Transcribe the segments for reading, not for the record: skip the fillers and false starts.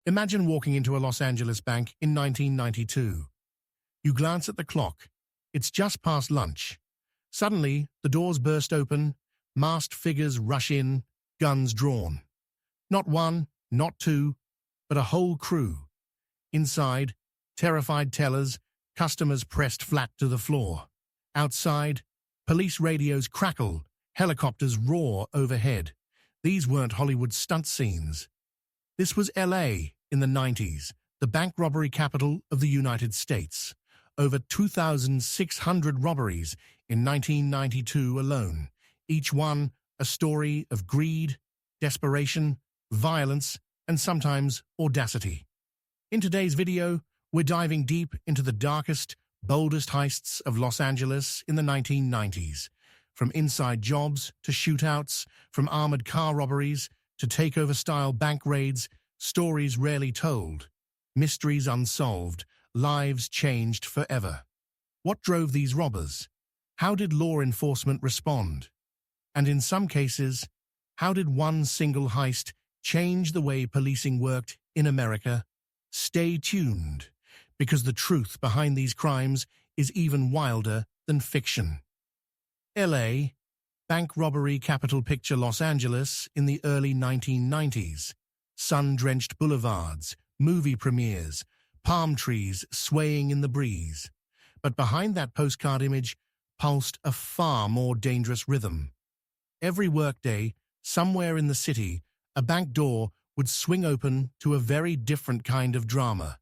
Imagine walking into a Los Angeles bank in 1992. You glance at the clock. It's just past lunch. Suddenly, the doors burst open, masked figures rush in, guns drawn. Not one, not two, but a whole crew. Inside, terrified tellers, customers pressed flat to the floor. Outside, police radios crackle, helicopters roar overhead. These weren't Hollywood stunt scenes. This was LA in the 90s, the bank robbery capital of the United States. Over 2,600 robberies in 1992 alone, each one a story of greed, desperation, violence, and sometimes audacity. In today's video, we're diving deep into the darkest, boldest heists of Los Angeles in the 1990s. From inside jobs to shootouts, from armored car robberies to takeover-style bank raids, stories rarely told, mysteries unsolved, lives changed forever. What drove these robbers? How did law enforcement respond? And in some cases, how did one single heist change the way policing worked in America? Stay tuned, because the truth behind these crimes is even wilder than fiction. LA, bank robbery capital picture Los Angeles in the early 1990s. Sun-drenched boulevards, movie premieres, palm trees swaying in the breeze. But behind that postcard image pulsed a far more dangerous rhythm. Every workday, somewhere in the city, a bank door would swing open to a very different kind of drama.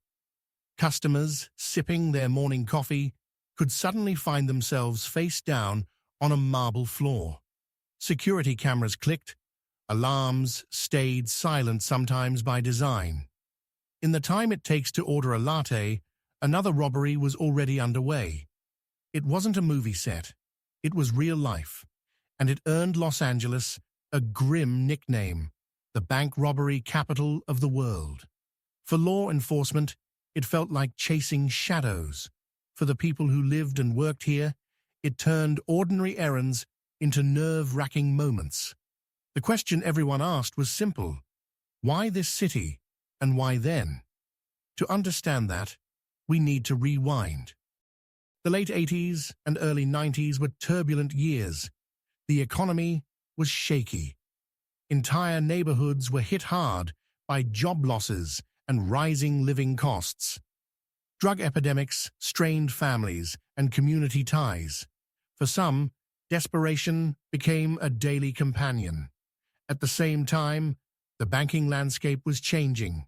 Customers, sipping their morning coffee, could suddenly find themselves face down on a marble floor. Security cameras clicked. Alarms stayed silent, sometimes by design. In the time it takes to order a latte, another robbery was already underway. It wasn't a movie set. It was real life. And it earned Los Angeles a grim nickname, the bank robbery capital of the world. For law enforcement, it felt like chasing shadows. For the people who lived and worked here, it turned ordinary errands into nerve-wracking moments. The question everyone asked was simple: why this city, and why then? To understand that, we need to rewind. The late 80s and early 90s were turbulent years. The economy was shaky. Entire neighborhoods were hit hard by job losses and rising living costs. Drug epidemics strained families and community ties. For some, desperation became a daily companion. At the same time, the banking landscape was changing.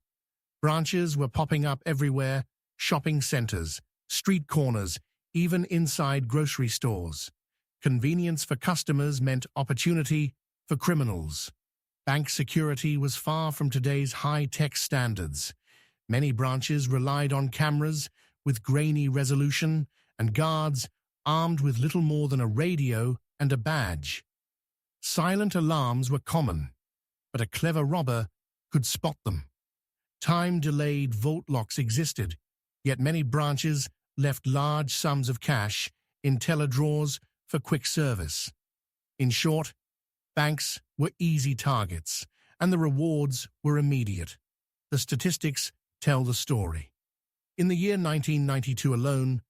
Branches were popping up everywhere: shopping centers, street corners, even inside grocery stores. Convenience for customers meant opportunity for criminals. Bank security was far from today's high-tech standards. Many branches relied on cameras with grainy resolution and guards armed with little more than a radio and a badge. Silent alarms were common, but a clever robber could spot them. Time-delayed vault locks existed, yet many branches left large sums of cash in teller drawers for quick service. In short, banks were easy targets, and the rewards were immediate. The statistics tell the story. In the year 1992 alone,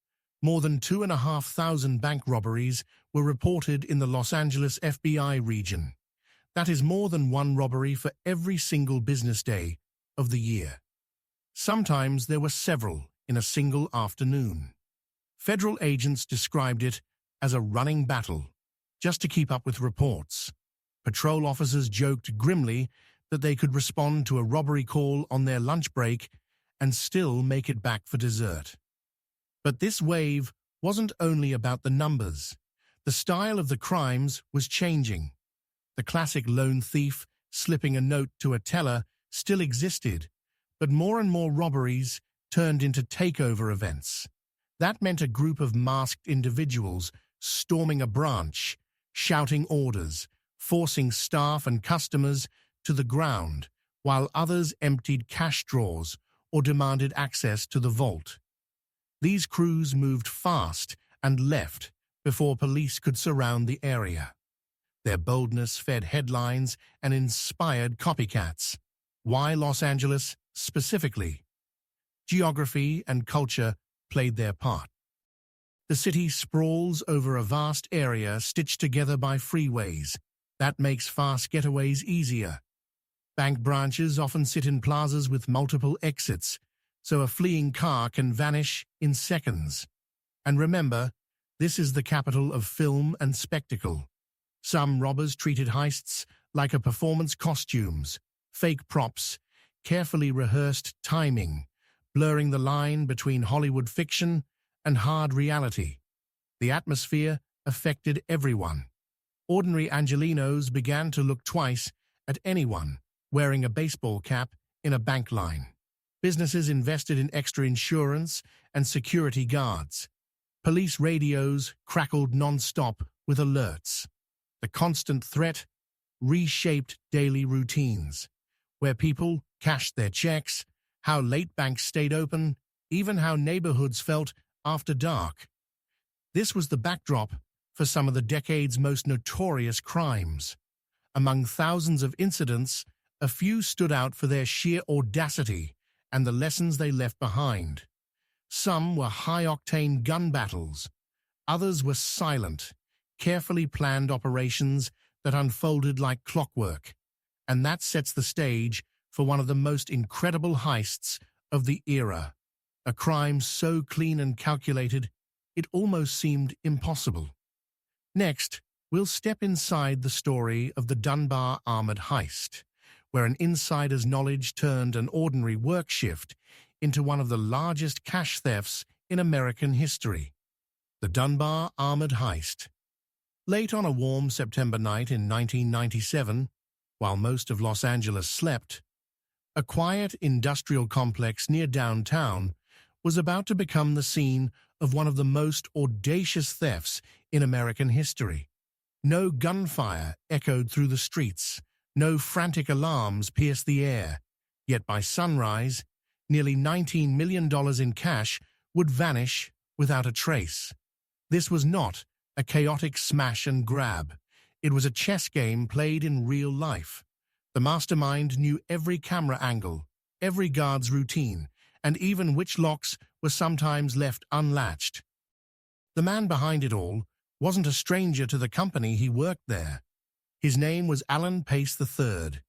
more than 2,500 bank robberies were reported in the Los Angeles FBI region. That is more than one robbery for every single business day of the year. Sometimes there were several in a single afternoon. Federal agents described it as a running battle, just to keep up with reports. Patrol officers joked grimly that they could respond to a robbery call on their lunch break and still make it back for dessert. But this wave wasn't only about the numbers. The style of the crimes was changing. The classic lone thief slipping a note to a teller still existed, but more and more robberies turned into takeover events. That meant a group of masked individuals storming a branch, shouting orders, forcing staff and customers to the ground, while others emptied cash drawers or demanded access to the vault. These crews moved fast and left before police could surround the area. Their boldness fed headlines and inspired copycats. Why Los Angeles specifically. Geography and culture played their part. The city sprawls over a vast area stitched together by freeways. That makes fast getaways easier. Bank branches often sit in plazas with multiple exits, so a fleeing car can vanish in seconds. And remember, this is the capital of film and spectacle. Some robbers treated heists like a performance costumes, fake props, carefully rehearsed timing, blurring the line between Hollywood fiction and hard reality. The atmosphere affected everyone. Ordinary Angelenos began to look twice at anyone wearing a baseball cap in a bank line. Businesses invested in extra insurance and security guards. Police radios crackled non-stop with alerts. The constant threat reshaped daily routines, where people cashed their checks, how late banks stayed open, even how neighborhoods felt after dark. This was the backdrop for some of the decade's most notorious crimes. Among thousands of incidents, a few stood out for their sheer audacity and the lessons they left behind. Some were high-octane gun battles. Others were silent, carefully planned operations that unfolded like clockwork. And that sets the stage for one of the most incredible heists of the era. A crime so clean and calculated, it almost seemed impossible. Next, we'll step inside the story of the Dunbar armored heist, where an insider's knowledge turned an ordinary work shift into one of the largest cash thefts in American history. The Dunbar armored heist. Late on a warm September night in 1997, while most of Los Angeles slept, a quiet industrial complex near downtown was about to become the scene of one of the most audacious thefts in American history. No gunfire echoed through the streets, no frantic alarms pierced the air, yet by sunrise, nearly $19 million in cash would vanish without a trace. This was not a chaotic smash and grab. It was a chess game played in real life. The mastermind knew every camera angle, every guard's routine, and even which locks were sometimes left unlatched. The man behind it all wasn't a stranger to the company he worked there. His name was Alan Pace III,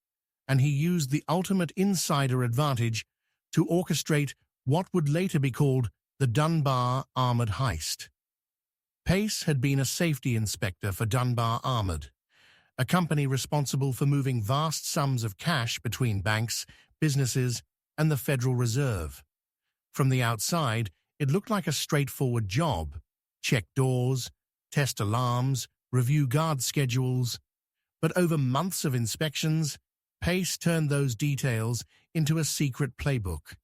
and he used the ultimate insider advantage to orchestrate what would later be called the Dunbar Armored Heist. Pace had been a safety inspector for Dunbar Armored, a company responsible for moving vast sums of cash between banks, businesses, and the Federal Reserve. From the outside, it looked like a straightforward job. Check doors, test alarms, review guard schedules. But over months of inspections, Pace turned those details into a secret playbook.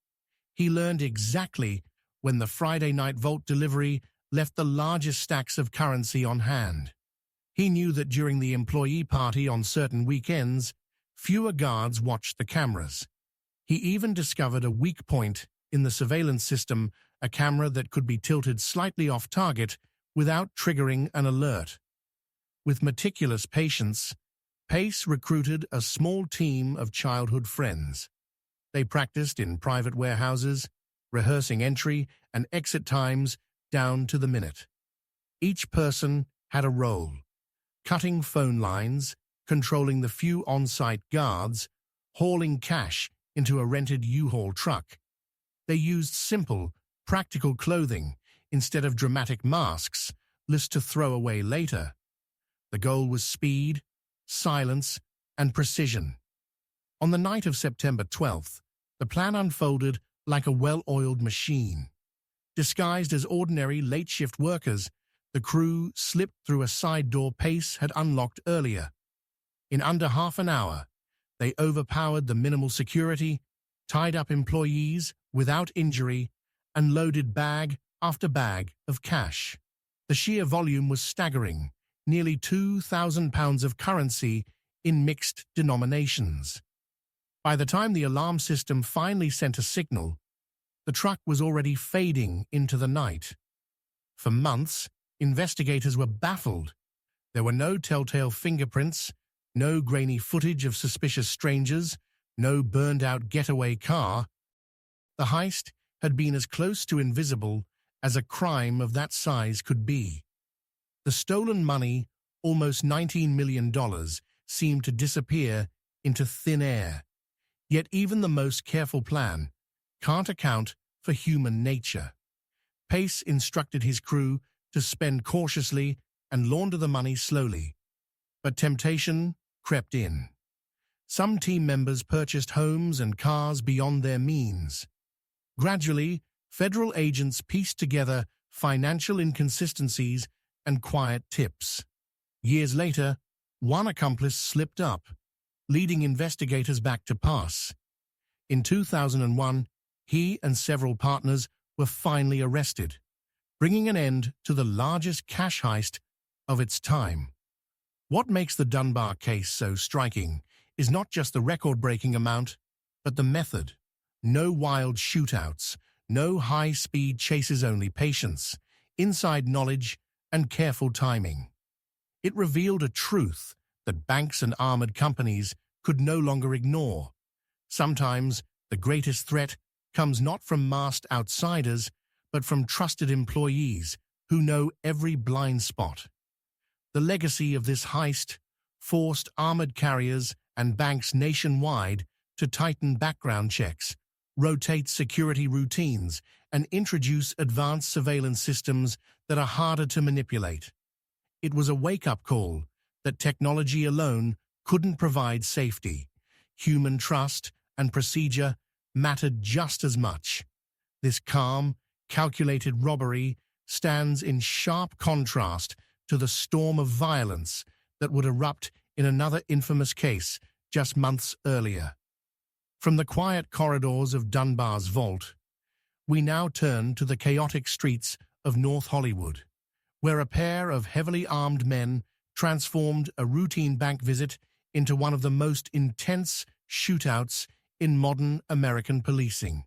He learned exactly when the Friday night vault delivery left the largest stacks of currency on hand. He knew that during the employee party on certain weekends, fewer guards watched the cameras. He even discovered a weak point in the surveillance system, a camera that could be tilted slightly off target without triggering an alert. With meticulous patience, Pace recruited a small team of childhood friends. They practiced in private warehouses, rehearsing entry and exit times down to the minute. Each person had a role: cutting phone lines, controlling the few on-site guards, hauling cash into a rented U-Haul truck. They used simple, practical clothing instead of dramatic masks, lest to throw away later. The goal was speed, silence, and precision. On the night of September 12th, the plan unfolded like a well-oiled machine. Disguised as ordinary late-shift workers, the crew slipped through a side door Pace had unlocked earlier. In under half an hour, they overpowered the minimal security, tied up employees without injury, and loaded bag after bag of cash. The sheer volume was staggering, nearly 2,000 pounds of currency in mixed denominations. By the time the alarm system finally sent a signal, the truck was already fading into the night. For months, investigators were baffled. There were no telltale fingerprints, no grainy footage of suspicious strangers, no burned-out getaway car. The heist had been as close to invisible as a crime of that size could be. The stolen money, almost $19 million, seemed to disappear into thin air. Yet even the most careful plan can't account for human nature. Pace instructed his crew to spend cautiously and launder the money slowly. But temptation crept in. Some team members purchased homes and cars beyond their means. Gradually, federal agents pieced together financial inconsistencies and quiet tips. Years later, one accomplice slipped up, leading investigators back to pass. In 2001, he and several partners were finally arrested, bringing an end to the largest cash heist of its time. What makes the Dunbar case so striking is not just the record-breaking amount, but the method. No wild shootouts, no high-speed chases, only patience, inside knowledge, and careful timing. It revealed a truth that banks and armored companies could no longer ignore. Sometimes the greatest threat comes not from masked outsiders, but from trusted employees who know every blind spot. The legacy of this heist forced armored carriers and banks nationwide to tighten background checks, rotate security routines, and introduce advanced surveillance systems that are harder to manipulate. It was a wake-up call that technology alone couldn't provide safety. Human trust and procedure mattered just as much. This calm, calculated robbery stands in sharp contrast to the storm of violence that would erupt in another infamous case just months earlier. From the quiet corridors of Dunbar's vault, we now turn to the chaotic streets of North Hollywood, where a pair of heavily armed men transformed a routine bank visit into one of the most intense shootouts in modern American policing.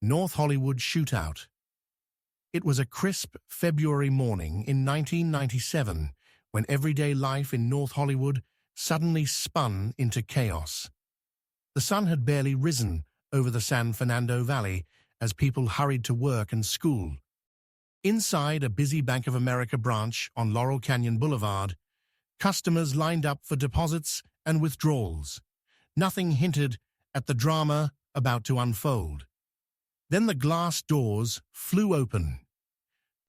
North Hollywood Shootout. It was a crisp February morning in 1997 when everyday life in North Hollywood suddenly spun into chaos. The sun had barely risen over the San Fernando Valley as people hurried to work and school. Inside a busy Bank of America branch on Laurel Canyon Boulevard, customers lined up for deposits and withdrawals. Nothing hinted at the drama about to unfold. Then the glass doors flew open.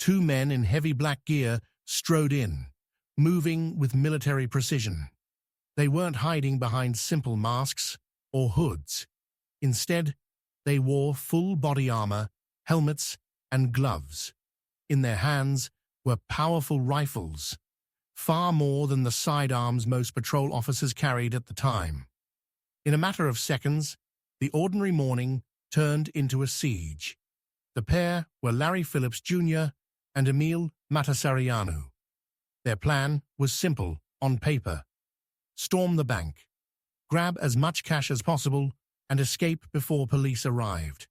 Two men in heavy black gear strode in, moving with military precision. They weren't hiding behind simple masks or hoods. Instead, they wore full body armor, helmets, and gloves. In their hands were powerful rifles, far more than the sidearms most patrol officers carried at the time. In a matter of seconds, the ordinary morning turned into a siege. The pair were Larry Phillips Jr. and Emil Matassarianu. Their plan was simple on paper: storm the bank, grab as much cash as possible, and escape before police arrived.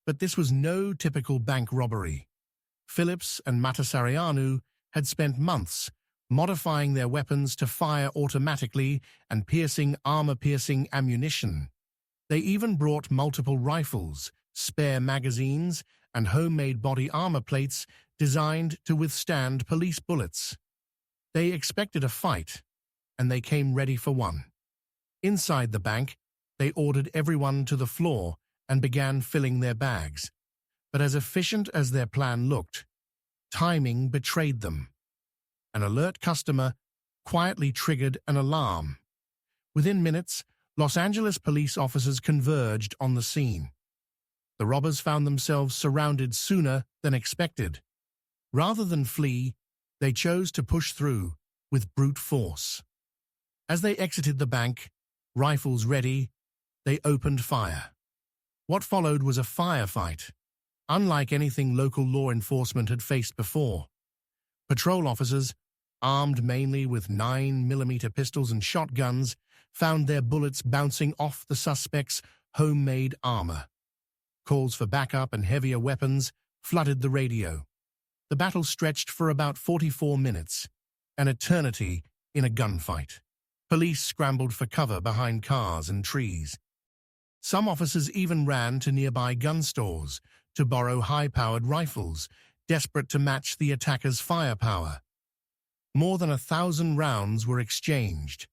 But this was no typical bank robbery. Phillips and Matassarianu had spent months modifying their weapons to fire automatically and piercing armor-piercing ammunition. They even brought multiple rifles, spare magazines, and homemade body armor plates designed to withstand police bullets. They expected a fight, and they came ready for one. Inside the bank, they ordered everyone to the floor and began filling their bags. But as efficient as their plan looked, timing betrayed them. An alert customer quietly triggered an alarm. Within minutes, Los Angeles police officers converged on the scene. The robbers found themselves surrounded sooner than expected. Rather than flee, they chose to push through with brute force. As they exited the bank, rifles ready, they opened fire. What followed was a firefight, unlike anything local law enforcement had faced before. Patrol officers, armed mainly with 9mm pistols and shotguns, found their bullets bouncing off the suspects' homemade armor. Calls for backup and heavier weapons flooded the radio. The battle stretched for about 44 minutes, an eternity in a gunfight. Police scrambled for cover behind cars and trees. Some officers even ran to nearby gun stores to borrow high-powered rifles, desperate to match the attackers' firepower. More than 1,000 rounds were exchanged.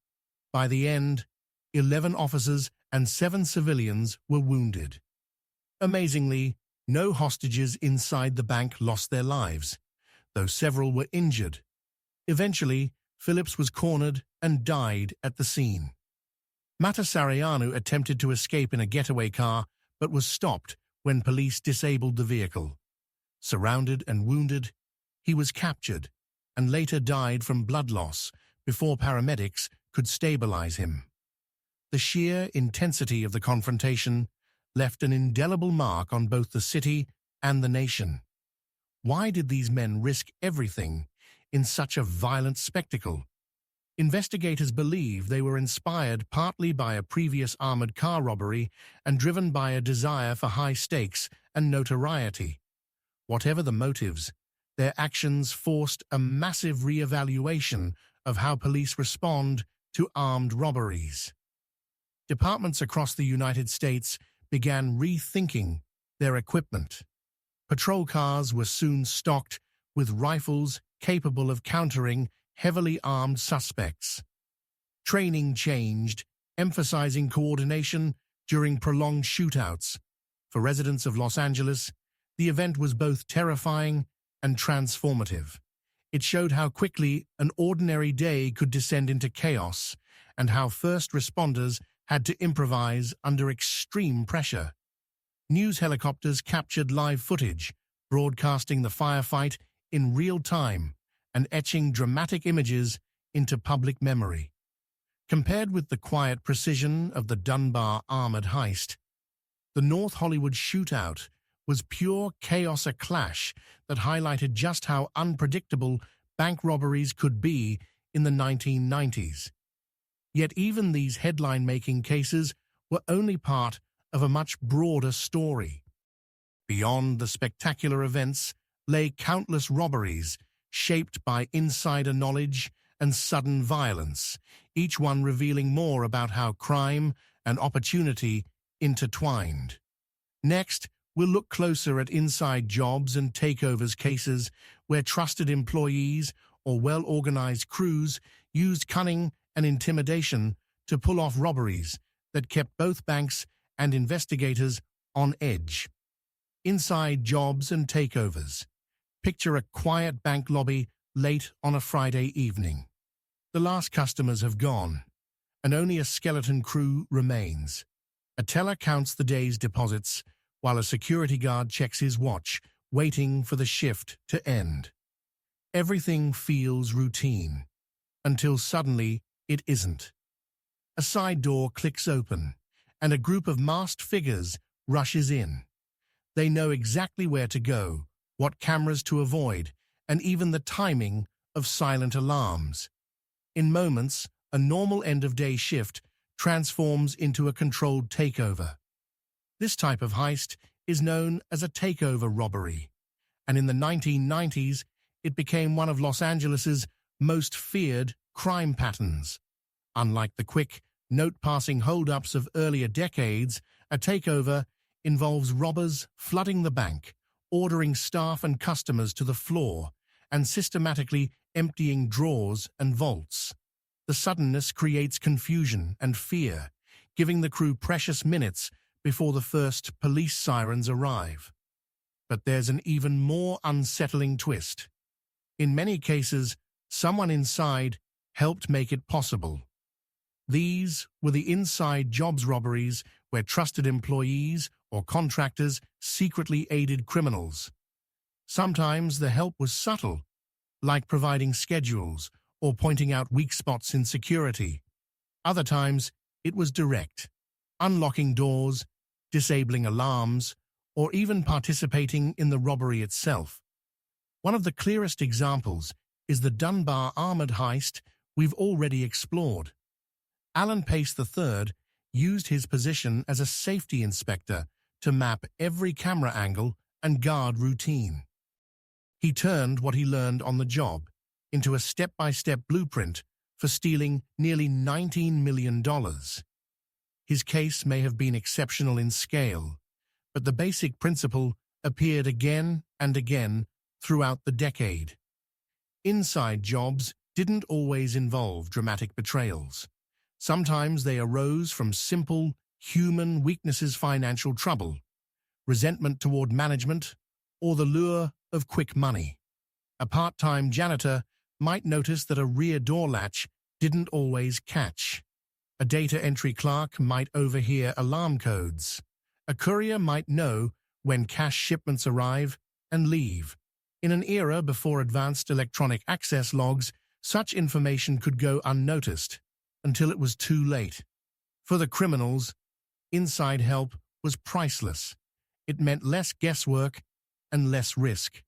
By the end, 11 officers and 7 civilians were wounded. Amazingly, no hostages inside the bank lost their lives, though several were injured. Eventually, Phillips was cornered and died at the scene. Matasarianu attempted to escape in a getaway car but was stopped when police disabled the vehicle. Surrounded and wounded, he was captured and later died from blood loss before paramedics could stabilize him. The sheer intensity of the confrontation left an indelible mark on both the city and the nation. Why did these men risk everything in such a violent spectacle? Investigators believe they were inspired partly by a previous armored car robbery and driven by a desire for high stakes and notoriety. Whatever the motives, their actions forced a massive re-evaluation of how police respond to armed robberies. Departments across the United States began rethinking their equipment. Patrol cars were soon stocked with rifles capable of countering heavily armed suspects. Training changed, emphasizing coordination during prolonged shootouts. For residents of Los Angeles, the event was both terrifying and transformative. It showed how quickly an ordinary day could descend into chaos and how first responders had to improvise under extreme pressure. News helicopters captured live footage, broadcasting the firefight in real time and etching dramatic images into public memory. Compared with the quiet precision of the Dunbar armored heist, the North Hollywood shootout was pure chaos, a clash that highlighted just how unpredictable bank robberies could be in the 1990s. Yet even these headline-making cases were only part of a much broader story. Beyond the spectacular events lay countless robberies shaped by insider knowledge and sudden violence, each one revealing more about how crime and opportunity intertwined. Next, we'll look closer at inside jobs and takeovers cases where trusted employees or well-organized crews used cunning and intimidation to pull off robberies that kept both banks and investigators on edge. Inside jobs and takeovers. Picture a quiet bank lobby late on a Friday evening. The last customers have gone, and only a skeleton crew remains. A teller counts the day's deposits, while a security guard checks his watch, waiting for the shift to end. Everything feels routine, until suddenly it isn't. A side door clicks open, and a group of masked figures rushes in. They know exactly where to go, what cameras to avoid, and even the timing of silent alarms. In moments, a normal end-of-day shift transforms into a controlled takeover. This type of heist is known as a takeover robbery, and in the 1990s, it became one of Los Angeles's most feared crime patterns. Unlike the quick, note-passing hold-ups of earlier decades, a takeover involves robbers flooding the bank, ordering staff and customers to the floor, and systematically emptying drawers and vaults. The suddenness creates confusion and fear, giving the crew precious minutes before the first police sirens arrive. But there's an even more unsettling twist. In many cases, someone inside helped make it possible. These were the inside jobs robberies where trusted employees or contractors secretly aided criminals. Sometimes the help was subtle, like providing schedules or pointing out weak spots in security. Other times, it was direct, unlocking doors, disabling alarms, or even participating in the robbery itself. One of the clearest examples is the Dunbar armored heist we've already explored. Alan Pace III used his position as a safety inspector to map every camera angle and guard routine. He turned what he learned on the job into a step-by-step blueprint for stealing nearly $19 million. His case may have been exceptional in scale, but the basic principle appeared again and again throughout the decade. Inside jobs didn't always involve dramatic betrayals. Sometimes they arose from simple, human weaknesses: financial trouble, resentment toward management, or the lure of quick money. A part-time janitor might notice that a rear door latch didn't always catch. A data entry clerk might overhear alarm codes. A courier might know when cash shipments arrive and leave. In an era before advanced electronic access logs, such information could go unnoticed until it was too late. For the criminals, inside help was priceless. It meant less guesswork and less risk.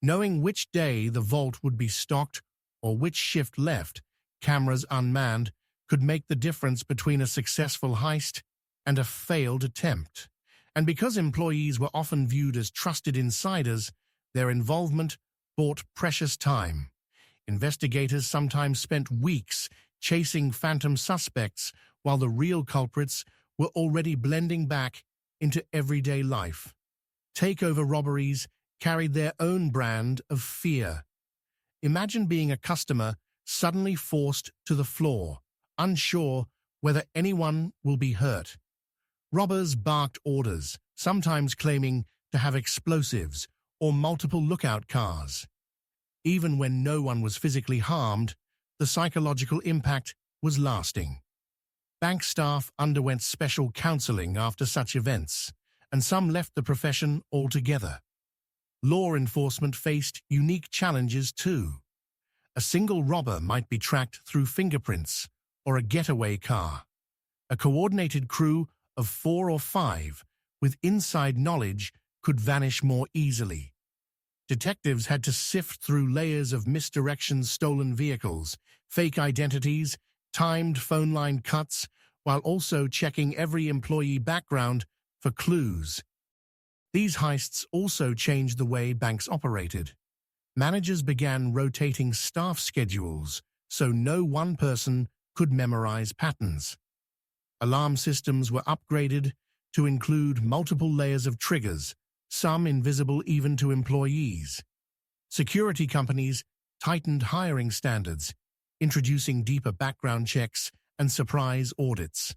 Knowing which day the vault would be stocked or which shift left, cameras unmanned, could make the difference between a successful heist and a failed attempt. And because employees were often viewed as trusted insiders, their involvement bought precious time. Investigators sometimes spent weeks chasing phantom suspects while the real culprits were already blending back into everyday life. Takeover robberies carried their own brand of fear. Imagine being a customer suddenly forced to the floor, unsure whether anyone will be hurt. Robbers barked orders, sometimes claiming to have explosives or multiple lookout cars. Even when no one was physically harmed, the psychological impact was lasting. Bank staff underwent special counseling after such events, and some left the profession altogether. Law enforcement faced unique challenges too. A single robber might be tracked through fingerprints or a getaway car. A coordinated crew of 4 or 5 with inside knowledge could vanish more easily. Detectives had to sift through layers of misdirections, stolen vehicles, fake identities, timed phone line cuts, while also checking every employee background for clues. These heists also changed the way banks operated. Managers began rotating staff schedules so no one person could memorize patterns. Alarm systems were upgraded to include multiple layers of triggers, some invisible even to employees. Security companies tightened hiring standards, introducing deeper background checks and surprise audits.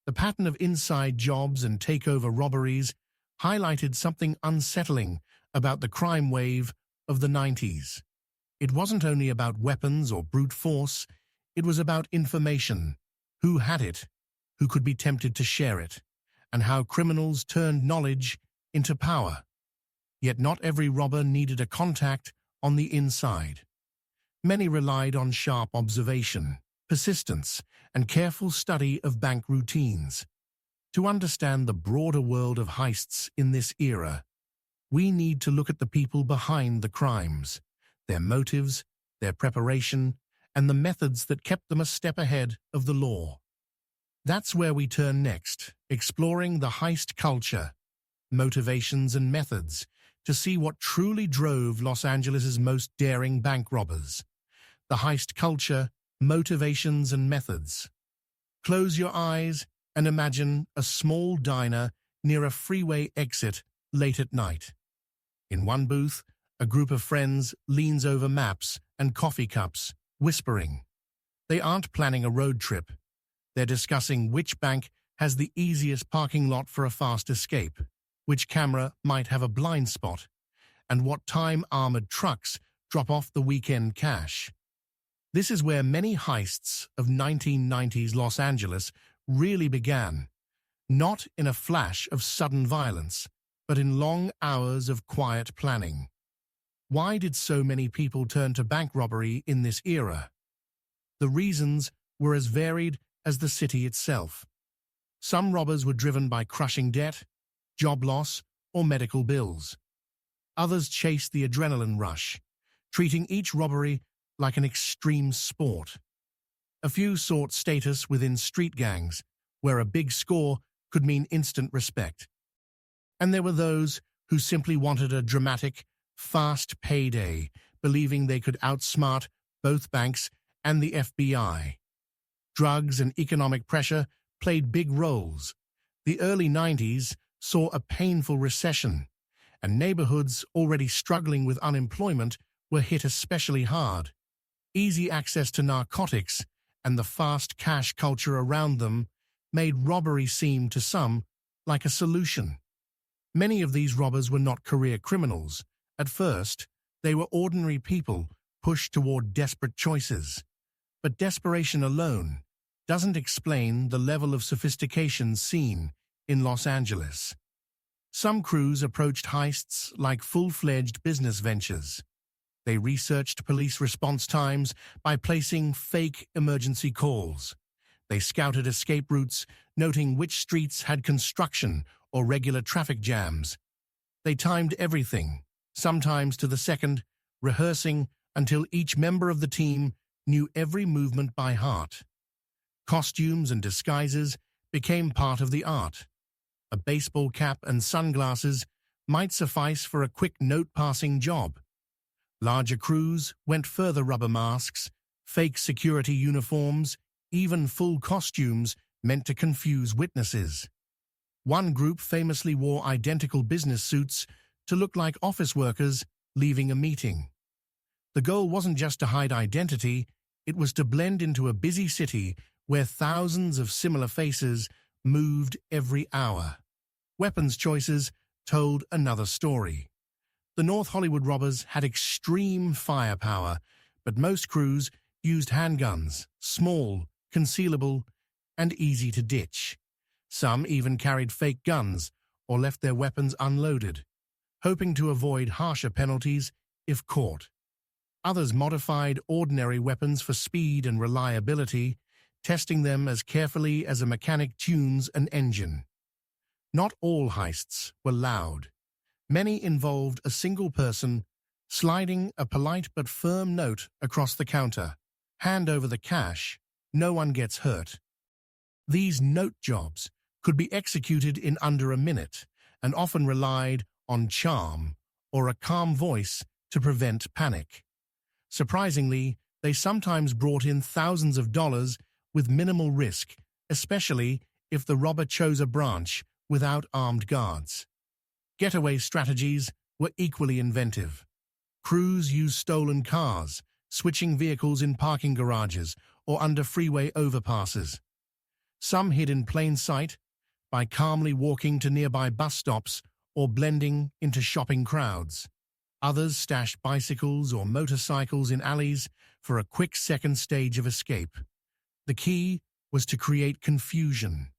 The pattern of inside jobs and takeover robberies highlighted something unsettling about the crime wave of the 90s. It wasn't only about weapons or brute force, it was about information, who had it, who could be tempted to share it, and how criminals turned knowledge into power. Yet not every robber needed a contact on the inside. Many relied on sharp observation, persistence, and careful study of bank routines. To understand the broader world of heists in this era, we need to look at the people behind the crimes, their motives, their preparation, and the methods that kept them a step ahead of the law. That's where we turn next, exploring the heist culture, motivations and methods, to see what truly drove Los Angeles's most daring bank robbers. The heist culture, motivations and methods. Close your eyes and imagine a small diner near a freeway exit late at night. In one booth, a group of friends leans over maps and coffee cups, whispering. They aren't planning a road trip. They're discussing which bank has the easiest parking lot for a fast escape, which camera might have a blind spot, and what time armored trucks drop off the weekend cash. This is where many heists of 1990s Los Angeles really began, not in a flash of sudden violence, but in long hours of quiet planning. Why did so many people turn to bank robbery in this era? The reasons were as varied as the city itself. Some robbers were driven by crushing debt, job loss, or medical bills. Others chased the adrenaline rush, treating each robbery like an extreme sport. A few sought status within street gangs, where a big score could mean instant respect. And there were those who simply wanted a dramatic, fast payday, believing they could outsmart both banks and the FBI. Drugs and economic pressure played big roles. The early 90s saw a painful recession, and neighborhoods already struggling with unemployment were hit especially hard. Easy access to narcotics and the fast cash culture around them made robbery seem to some like a solution. Many of these robbers were not career criminals. At first, they were ordinary people pushed toward desperate choices. But desperation alone doesn't explain the level of sophistication seen in Los Angeles. Some crews approached heists like full-fledged business ventures. They researched police response times by placing fake emergency calls. They scouted escape routes, noting which streets had construction or regular traffic jams. They timed everything, sometimes to the second, rehearsing until each member of the team knew every movement by heart. Costumes and disguises became part of the art. A baseball cap and sunglasses might suffice for a quick note-passing job. Larger crews went further: rubber masks, fake security uniforms, even full costumes meant to confuse witnesses. One group famously wore identical business suits to look like office workers leaving a meeting. The goal wasn't just to hide identity, it was to blend into a busy city where thousands of similar faces moved every hour. Weapons choices told another story. The North Hollywood robbers had extreme firepower, but most crews used handguns, small, concealable, and easy to ditch. Some even carried fake guns or left their weapons unloaded, hoping to avoid harsher penalties if caught. Others modified ordinary weapons for speed and reliability, testing them as carefully as a mechanic tunes an engine. Not all heists were loud. Many involved a single person sliding a polite but firm note across the counter. Hand over the cash, no one gets hurt. These note jobs could be executed in under a minute and often relied on charm or a calm voice to prevent panic. Surprisingly, they sometimes brought in thousands of dollars with minimal risk, especially if the robber chose a branch without armed guards. Getaway strategies were equally inventive. Crews used stolen cars, switching vehicles in parking garages or under freeway overpasses. Some hid in plain sight by calmly walking to nearby bus stops or blending into shopping crowds. Others stashed bicycles or motorcycles in alleys for a quick second stage of escape. The key was to create confusion,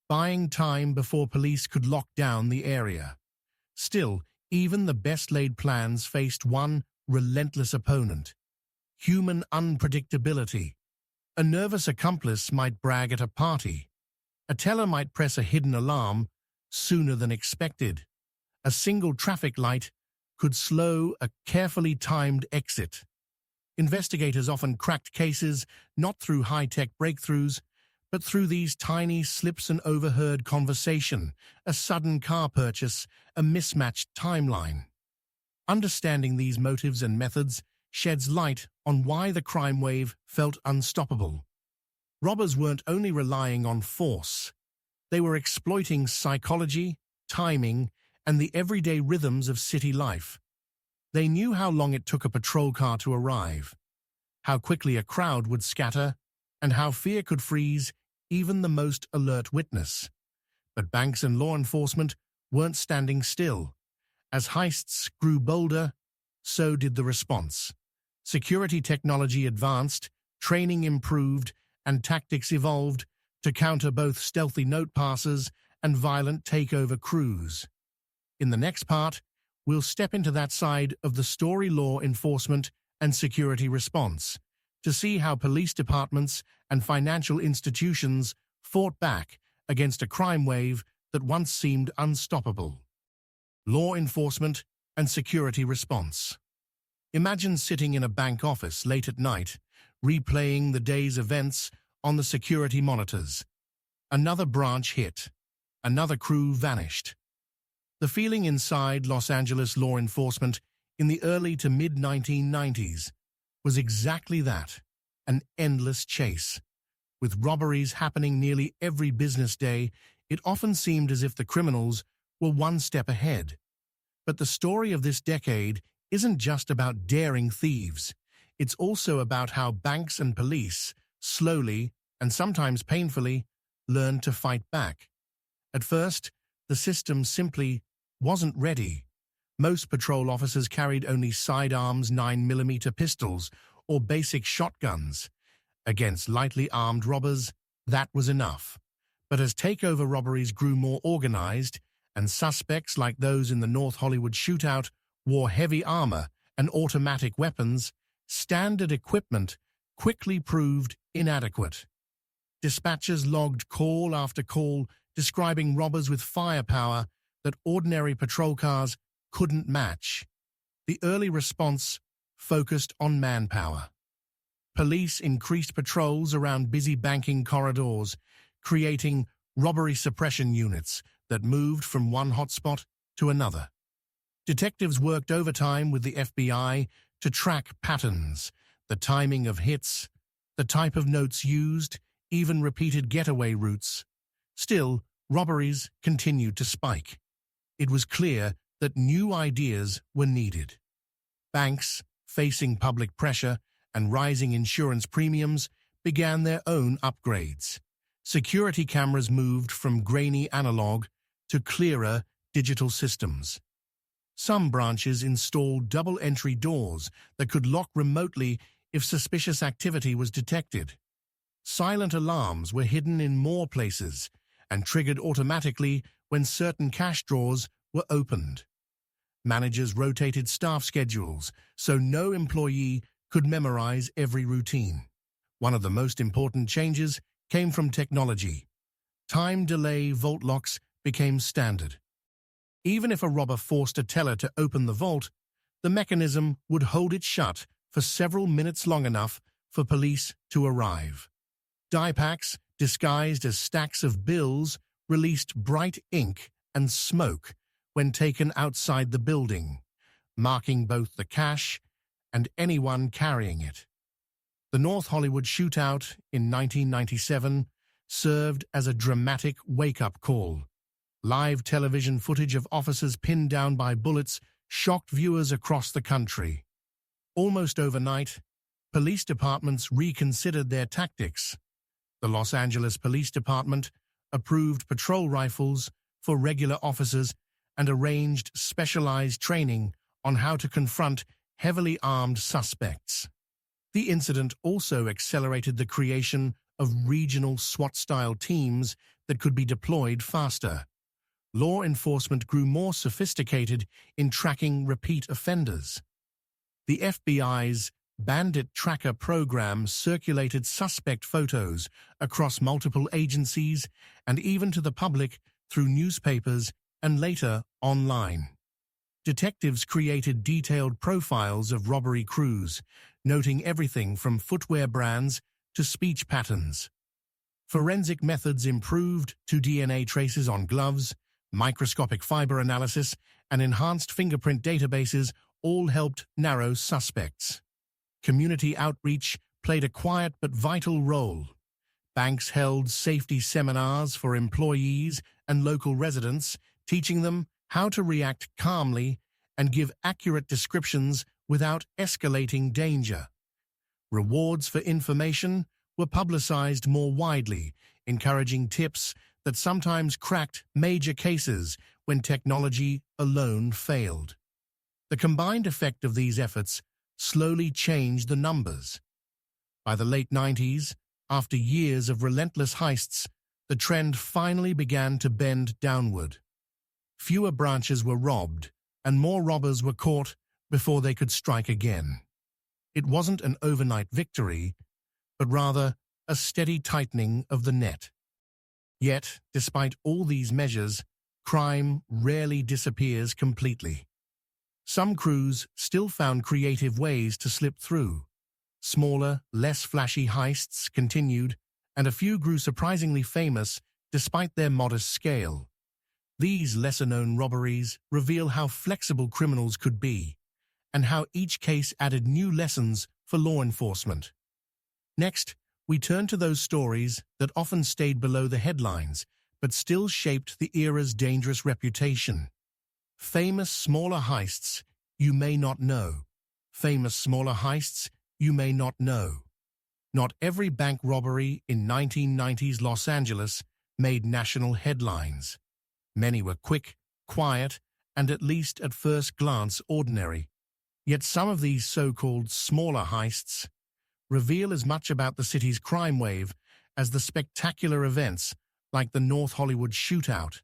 buying time before police could lock down the area. Still, even the best-laid plans faced one relentless opponent: human unpredictability. A nervous accomplice might brag at a party. A teller might press a hidden alarm sooner than expected. A single traffic light could slow a carefully timed exit. Investigators often cracked cases not through high-tech breakthroughs, but through these tiny slips: and overheard conversation, a sudden car purchase, a mismatched timeline. Understanding these motives and methods sheds light on why the crime wave felt unstoppable. Robbers weren't only relying on force, they were exploiting psychology, timing, and the everyday rhythms of city life. They knew how long it took a patrol car to arrive, how quickly a crowd would scatter, and how fear could freeze even the most alert witness. But banks and law enforcement weren't standing still. As heists grew bolder, so did the response. Security technology advanced, training improved, and tactics evolved to counter both stealthy note passers and violent takeover crews. In the next part, we'll step into that side of the story: law enforcement and security response, to see how police departments and financial institutions fought back against a crime wave that once seemed unstoppable. Law enforcement and security response. Imagine sitting in a bank office late at night, replaying the day's events on the security monitors. Another branch hit. Another crew vanished. The feeling inside Los Angeles law enforcement in the early to mid-1990s was exactly that: an endless chase. With robberies happening nearly every business day, it often seemed as if the criminals were one step ahead. But the story of this decade isn't just about daring thieves. It's also about how banks and police, slowly and sometimes painfully, learned to fight back. At first, the system simply wasn't ready. Most patrol officers carried only sidearms 9mm pistols or basic shotguns. Against lightly armed robbers, that was enough. But as takeover robberies grew more organized, and suspects like those in the North Hollywood shootout wore heavy armor and automatic weapons, standard equipment quickly proved inadequate. Dispatchers logged call after call describing robbers with firepower that ordinary patrol cars couldn't match. The early response focused on manpower. Police increased patrols around busy banking corridors, creating robbery suppression units that moved from one hotspot to another. Detectives worked overtime with the FBI to track patterns, the timing of hits, the type of notes used, even repeated getaway routes. Still, robberies continued to spike. It was clear that new ideas were needed. Banks, facing public pressure and rising insurance premiums, began their own upgrades. Security cameras moved from grainy analog to clearer digital systems. Some branches installed double-entry doors that could lock remotely if suspicious activity was detected. Silent alarms were hidden in more places and triggered automatically when certain cash drawers were opened. Managers rotated staff schedules so no employee could memorize every routine. One of the most important changes came from technology. Time delay vault locks became standard. Even if a robber forced a teller to open the vault, the mechanism would hold it shut for several minutes long enough for police to arrive. Die packs, disguised as stacks of bills, released bright ink and smoke when taken outside the building, marking both the cash and anyone carrying it. The North Hollywood shootout in 1997 served as a dramatic wake-up call. Live television footage of officers pinned down by bullets shocked viewers across the country. Almost overnight, police departments reconsidered their tactics. The Los Angeles Police Department approved patrol rifles for regular officers and arranged specialized training on how to confront heavily armed suspects. The incident also accelerated the creation of regional SWAT-style teams that could be deployed faster. Law enforcement grew more sophisticated in tracking repeat offenders. The FBI's Bandit Tracker program circulated suspect photos across multiple agencies and even to the public through newspapers and later online. Detectives created detailed profiles of robbery crews, noting everything from footwear brands to speech patterns. Forensic methods improved to DNA traces on gloves, microscopic fiber analysis, and enhanced fingerprint databases all helped narrow suspects. Community outreach played a quiet but vital role. Banks held safety seminars for employees and local residents, teaching them how to react calmly and give accurate descriptions without escalating danger. Rewards for information were publicized more widely, encouraging tips that sometimes cracked major cases when technology alone failed. The combined effect of these efforts slowly changed the numbers. By the late 90s, after years of relentless heists, the trend finally began to bend downward. Fewer branches were robbed, and more robbers were caught before they could strike again. It wasn't an overnight victory, but rather a steady tightening of the net. Yet, despite all these measures, crime rarely disappears completely. Some crews still found creative ways to slip through. Smaller, less flashy heists continued, and a few grew surprisingly famous despite their modest scale. These lesser-known robberies reveal how flexible criminals could be, and how each case added new lessons for law enforcement. Next, we turn to those stories that often stayed below the headlines but still shaped the era's dangerous reputation. Famous smaller heists you may not know. Famous smaller heists you may not know. Not every bank robbery in 1990s Los Angeles made national headlines. Many were quick, quiet, and at least at first glance ordinary. Yet some of these so-called smaller heists reveal as much about the city's crime wave as the spectacular events like the North Hollywood shootout.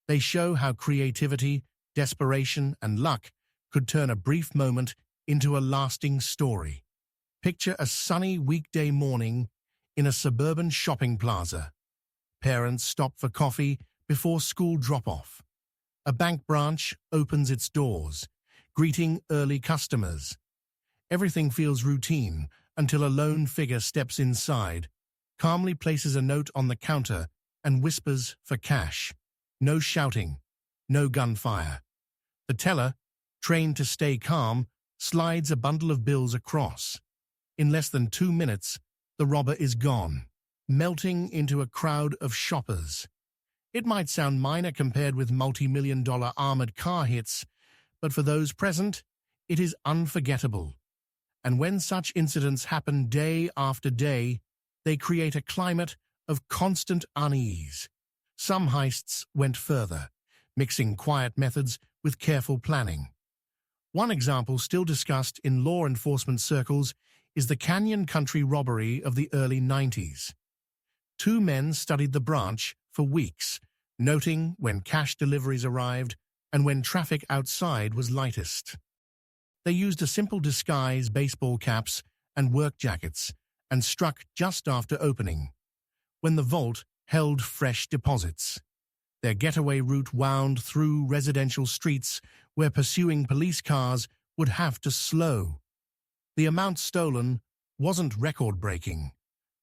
They show how creativity, desperation, and luck could turn a brief moment into a lasting story. Picture a sunny weekday morning in a suburban shopping plaza. Parents stop for coffee before school drop-off. A bank branch opens its doors, greeting early customers. Everything feels routine until a lone figure steps inside, calmly places a note on the counter, and whispers for cash. No shouting, no gunfire. The teller, trained to stay calm, slides a bundle of bills across. In less than 2 minutes, the robber is gone, melting into a crowd of shoppers. It might sound minor compared with multi-million-dollar armored car hits, but for those present, it is unforgettable. And when such incidents happen day after day, they create a climate of constant unease. Some heists went further, mixing quiet methods with careful planning. One example still discussed in law enforcement circles is the Canyon Country robbery of the early 90s. 2 men studied the branch for weeks, noting when cash deliveries arrived and when traffic outside was lightest. They used a simple disguise, baseball caps, and work jackets, and struck just after opening, when the vault held fresh deposits. Their getaway route wound through residential streets where pursuing police cars would have to slow. The amount stolen wasn't record-breaking,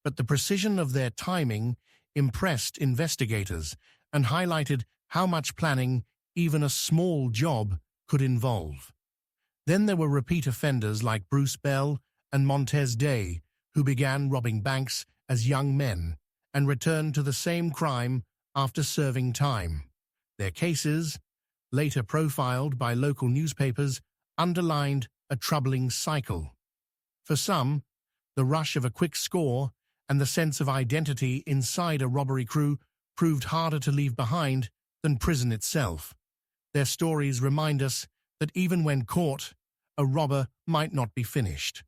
but the precision of their timing impressed investigators and highlighted how much planning even a small job could involve. Then there were repeat offenders like Bruce Bell and Montez Day, who began robbing banks as young men and returned to the same crime after serving time. Their cases, later profiled by local newspapers, underlined a troubling cycle. For some, the rush of a quick score and the sense of identity inside a robbery crew proved harder to leave behind than prison itself. Their stories remind us that even when caught, a robber might not be finished.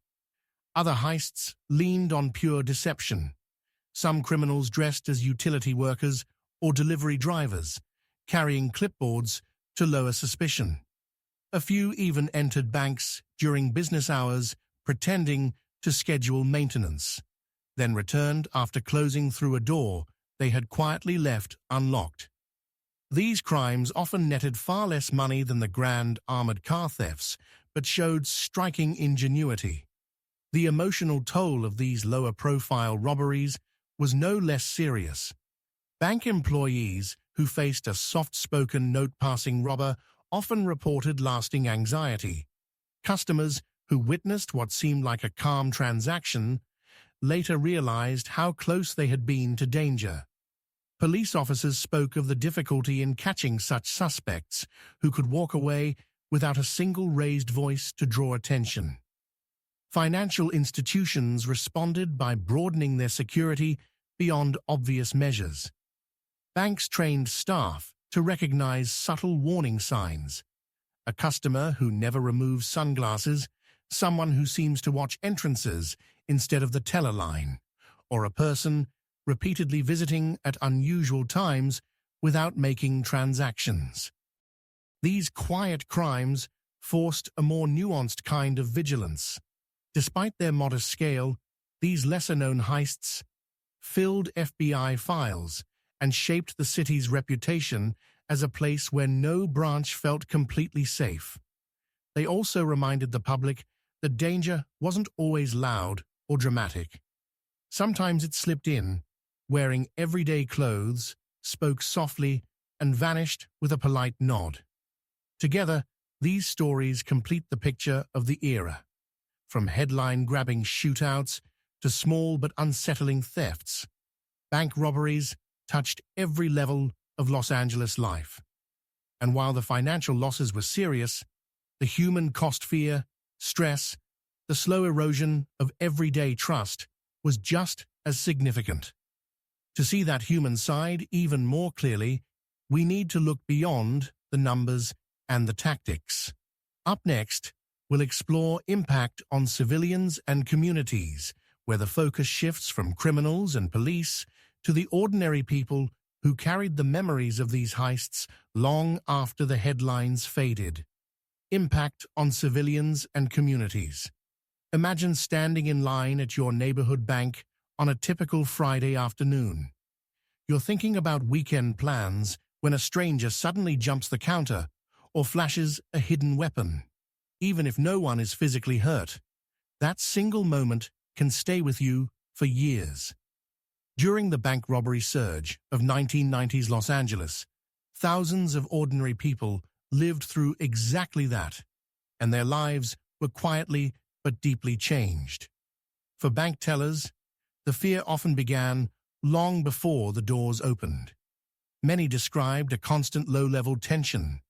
Other heists leaned on pure deception. Some criminals dressed as utility workers or delivery drivers, carrying clipboards to lower suspicion. A few even entered banks during business hours, pretending to schedule maintenance, then returned after closing through a door they had quietly left unlocked. These crimes often netted far less money than the grand armored car thefts, but showed striking ingenuity. The emotional toll of these lower-profile robberies was no less serious. Bank employees who faced a soft-spoken note-passing robber often reported lasting anxiety. Customers who witnessed what seemed like a calm transaction later realized how close they had been to danger. Police officers spoke of the difficulty in catching such suspects who could walk away without a single raised voice to draw attention. Financial institutions responded by broadening their security beyond obvious measures. Banks trained staff to recognize subtle warning signs. A customer who never removes sunglasses, someone who seems to watch entrances instead of the teller line, or a person repeatedly visiting at unusual times without making transactions. These quiet crimes forced a more nuanced kind of vigilance. Despite their modest scale, these lesser-known heists filled FBI files and shaped the city's reputation as a place where no branch felt completely safe. They also reminded the public that danger wasn't always loud or dramatic. Sometimes it slipped in, wearing everyday clothes, spoke softly, and vanished with a polite nod. Together, these stories complete the picture of the era. From headline-grabbing shootouts to small but unsettling thefts, bank robberies touched every level of Los Angeles life. And while the financial losses were serious, the human cost, fear, stress, the slow erosion of everyday trust was just as significant. To see that human side even more clearly, we need to look beyond the numbers and the tactics. Up next, we'll explore impact on civilians and communities, where the focus shifts from criminals and police to the ordinary people who carried the memories of these heists long after the headlines faded. Impact on civilians and communities. Imagine standing in line at your neighborhood bank on a typical Friday afternoon. You're thinking about weekend plans when a stranger suddenly jumps the counter or flashes a hidden weapon. Even if no one is physically hurt, that single moment can stay with you for years. During the bank robbery surge of 1990s Los Angeles, thousands of ordinary people lived through exactly that, and their lives were quietly but deeply changed. For bank tellers, the fear often began long before the doors opened. Many described a constant low-level tension,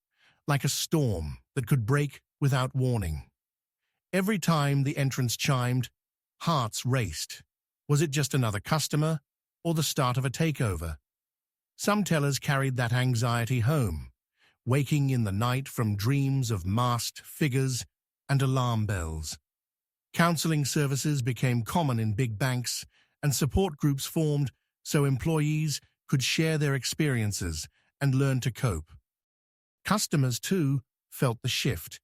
like a storm that could break without warning. Every time the entrance chimed, hearts raced. Was it just another customer or the start of a takeover? Some tellers carried that anxiety home, waking in the night from dreams of masked figures and alarm bells. Counseling services became common in big banks, and support groups formed so employees could share their experiences and learn to cope. Customers, too, felt the shift.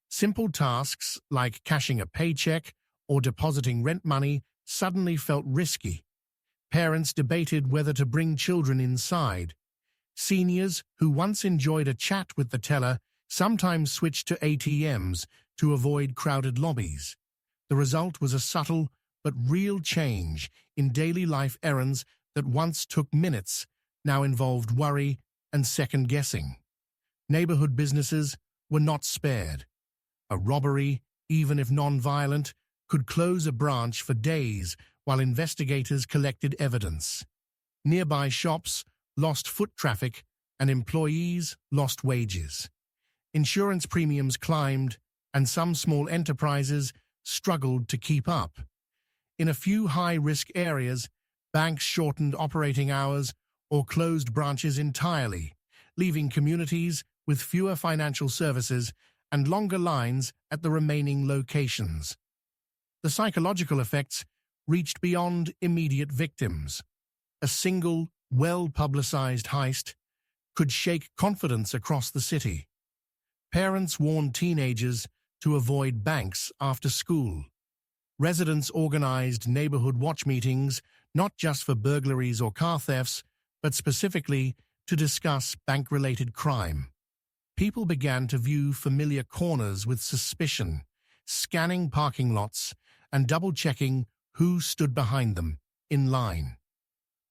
Simple tasks like cashing a paycheck or depositing rent money suddenly felt risky. Parents debated whether to bring children inside. Seniors who once enjoyed a chat with the teller sometimes switched to ATMs to avoid crowded lobbies. The result was a subtle but real change in daily life. Errands that once took minutes now involved worry and second-guessing. Neighborhood businesses were not spared. A robbery, even if non-violent, could close a branch for days while investigators collected evidence. Nearby shops lost foot traffic and employees lost wages. Insurance premiums climbed, and some small enterprises struggled to keep up. In a few high-risk areas, banks shortened operating hours or closed branches entirely, leaving communities with fewer financial services and longer lines at the remaining locations. The psychological effects reached beyond immediate victims. A single, well-publicized heist could shake confidence across the city. Parents warned teenagers to avoid banks after school. Residents organized neighborhood watch meetings, not just for burglaries or car thefts, but specifically to discuss bank-related crime. People began to view familiar corners with suspicion, scanning parking lots and double-checking who stood behind them in line.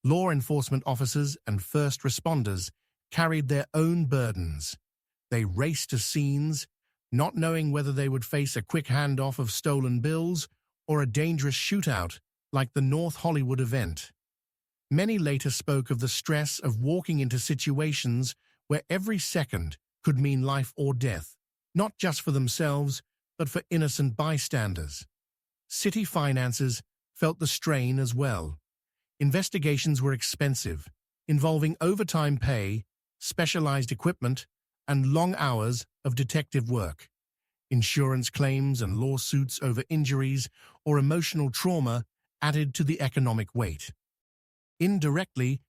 Law enforcement officers and first responders carried their own burdens. They raced to scenes, not knowing whether they would face a quick handoff of stolen bills or a dangerous shootout like the North Hollywood event. Many later spoke of the stress of walking into situations where every second could mean life or death, not just for themselves, but for innocent bystanders. City finances felt the strain as well. Investigations were expensive, involving overtime pay, specialized equipment, and long hours of detective work. Insurance claims and lawsuits over injuries or emotional trauma added to the economic weight. Indirectly,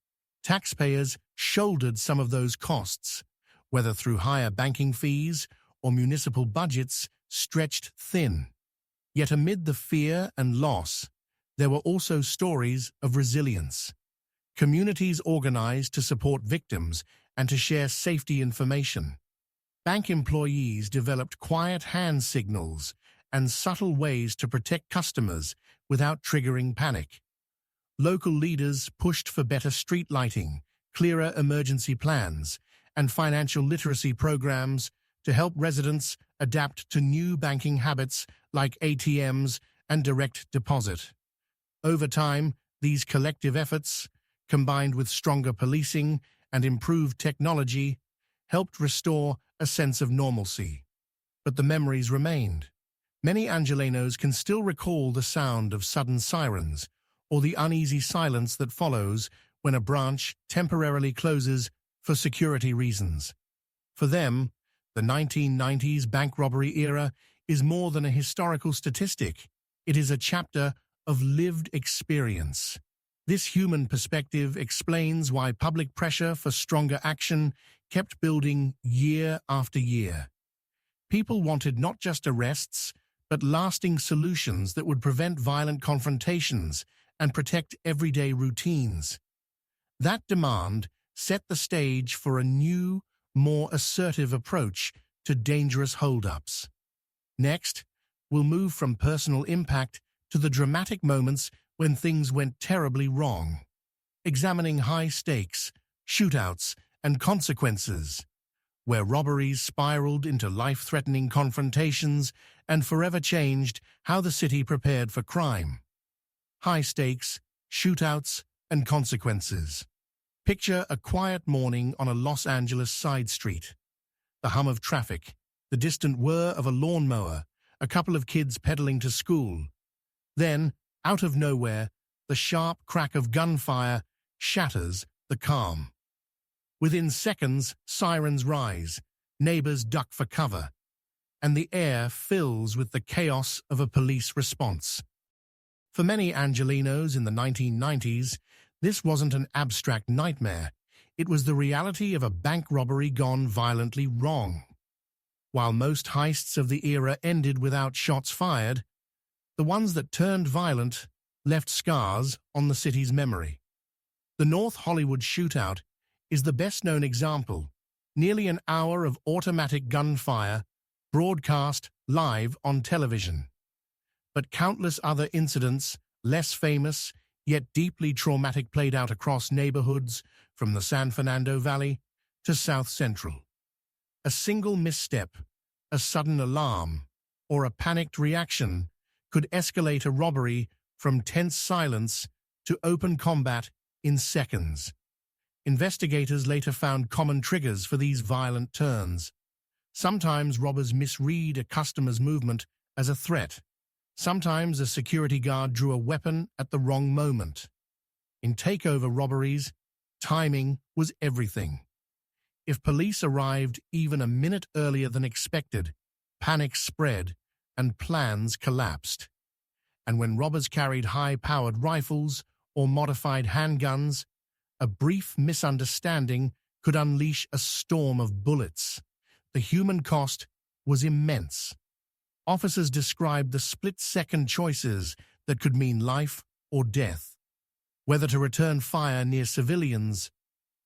taxpayers shouldered some of those costs, whether through higher banking fees or municipal budgets stretched thin. Yet amid the fear and loss, there were also stories of resilience. Communities organized to support victims and to share safety information. Bank employees developed quiet hand signals and subtle ways to protect customers without triggering panic. Local leaders pushed for better street lighting, clearer emergency plans, and financial literacy programs to help residents adapt to new banking habits like ATMs and direct deposit. Over time, these collective efforts, combined with stronger policing and improved technology, helped restore a sense of normalcy. But the memories remained. Many Angelenos can still recall the sound of sudden sirens or the uneasy silence that follows when a branch temporarily closes for security reasons. For them, the 1990s bank robbery era is more than a historical statistic. It is a chapter of lived experience. This human perspective explains why public pressure for stronger action kept building year after year. People wanted not just arrests, but lasting solutions that would prevent violent confrontations and protect everyday routines. That demand set the stage for a new, more assertive approach to dangerous hold-ups. Next, we'll move from personal impact to the dramatic moments when things went terribly wrong, examining high-stakes, shootouts, and consequences, where robberies spiraled into life-threatening confrontations and forever changed how the city prepared for crime. High stakes, shootouts, and consequences. Picture a quiet morning on a Los Angeles side street. The hum of traffic, the distant whir of a lawnmower, a couple of kids pedaling to school. Then, out of nowhere, the sharp crack of gunfire shatters the calm. Within seconds, sirens rise, neighbors duck for cover, and the air fills with the chaos of a police response. For many Angelenos in the 1990s, this wasn't an abstract nightmare. It was the reality of a bank robbery gone violently wrong. While most heists of the era ended without shots fired, the ones that turned violent left scars on the city's memory. The North Hollywood shootout is the best-known example, nearly an hour of automatic gunfire broadcast live on television. But countless other incidents, less famous, yet deeply traumatic, played out across neighborhoods from the San Fernando Valley to South Central. A single misstep, a sudden alarm, or a panicked reaction could escalate a robbery from tense silence to open combat in seconds. Investigators later found common triggers for these violent turns. Sometimes robbers misread a customer's movement as a threat. Sometimes a security guard drew a weapon at the wrong moment. In takeover robberies, timing was everything. If police arrived even a minute earlier than expected, panic spread and plans collapsed. And when robbers carried high-powered rifles or modified handguns, a brief misunderstanding could unleash a storm of bullets. The human cost was immense. Officers described the split-second choices that could mean life or death. Whether to return fire near civilians,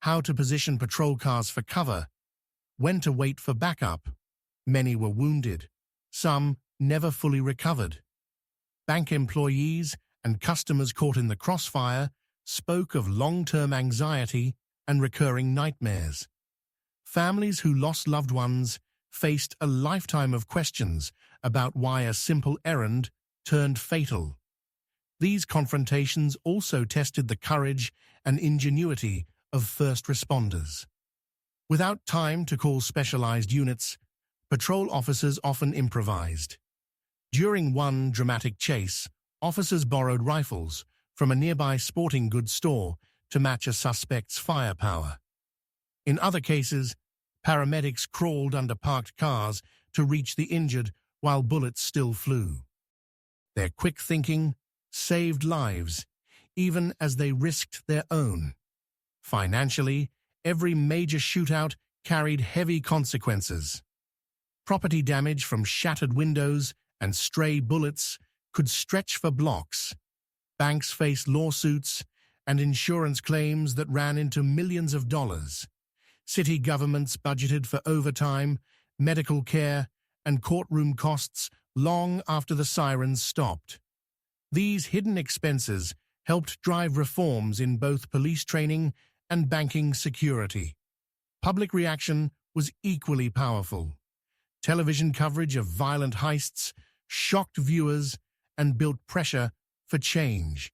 how to position patrol cars for cover, when to wait for backup. Many were wounded. Some never fully recovered. Bank employees and customers caught in the crossfire spoke of long-term anxiety and recurring nightmares. Families who lost loved ones faced a lifetime of questions about why a simple errand turned fatal. These confrontations also tested the courage and ingenuity of first responders. Without time to call specialized units, patrol officers often improvised. During one dramatic chase, officers borrowed rifles from a nearby sporting goods store to match a suspect's firepower. In other cases, paramedics crawled under parked cars to reach the injured while bullets still flew. Their quick thinking saved lives, even as they risked their own. Financially, every major shootout carried heavy consequences. Property damage from shattered windows and stray bullets could stretch for blocks. Banks faced lawsuits and insurance claims that ran into millions of dollars. City governments budgeted for overtime, medical care, and courtroom costs long after the sirens stopped. These hidden expenses helped drive reforms in both police training and banking security. Public reaction was equally powerful. Television coverage of violent heists shocked viewers and built pressure for change.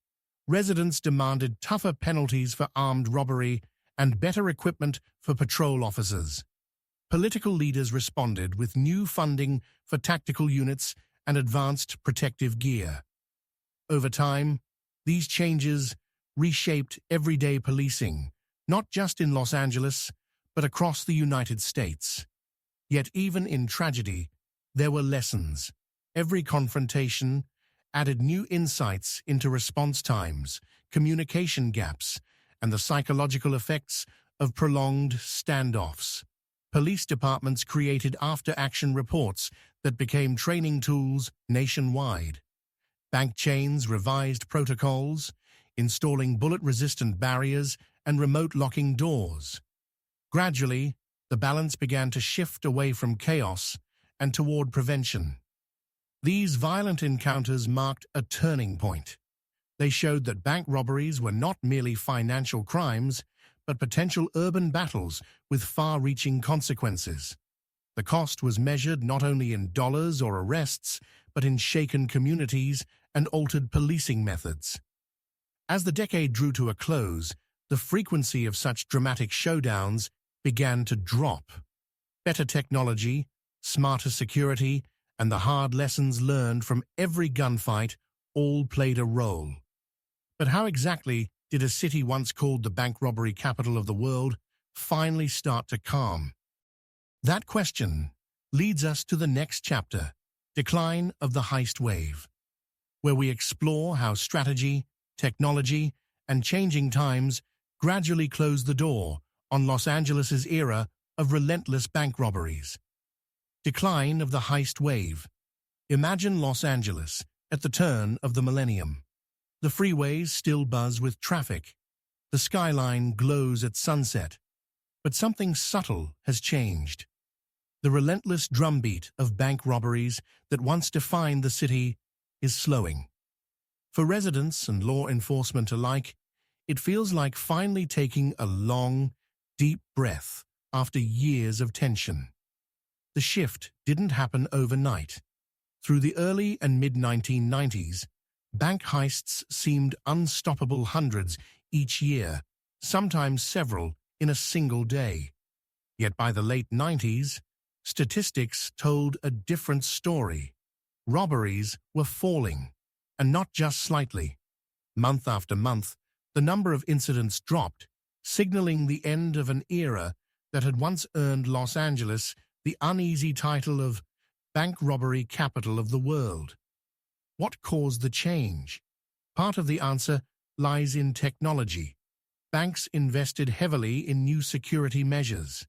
Residents demanded tougher penalties for armed robbery and better equipment for patrol officers. Political leaders responded with new funding for tactical units and advanced protective gear. Over time, these changes reshaped everyday policing, not just in Los Angeles, but across the United States. Yet even in tragedy, there were lessons. Every confrontation added new insights into response times, communication gaps, and the psychological effects of prolonged standoffs. Police departments created after-action reports that became training tools nationwide. Bank chains revised protocols, installing bullet-resistant barriers and remote locking doors. Gradually, the balance began to shift away from chaos and toward prevention. These violent encounters marked a turning point. They showed that bank robberies were not merely financial crimes, but potential urban battles with far-reaching consequences. The cost was measured not only in dollars or arrests, but in shaken communities and altered policing methods. As the decade drew to a close, the frequency of such dramatic showdowns began to drop. Better technology, smarter security, and the hard lessons learned from every gunfight all played a role. But how exactly did a city once called the bank robbery capital of the world finally start to calm? That question leads us to the next chapter, Decline of the Heist Wave, where we explore how strategy, technology, and changing times gradually closed the door on Los Angeles' era of relentless bank robberies. Decline of the Heist Wave. Imagine Los Angeles at the turn of the millennium. The freeways still buzz with traffic. The skyline glows at sunset. But something subtle has changed. The relentless drumbeat of bank robberies that once defined the city is slowing. For residents and law enforcement alike, it feels like finally taking a long, deep breath after years of tension. The shift didn't happen overnight. Through the early and mid-1990s, bank heists seemed unstoppable, hundreds each year, sometimes several in a single day. Yet by the late 90s, statistics told a different story. Robberies were falling, and not just slightly. Month after month, the number of incidents dropped, signaling the end of an era that had once earned Los Angeles the uneasy title of bank robbery capital of the world. What caused the change? Part of the answer lies in technology. Banks invested heavily in new security measures.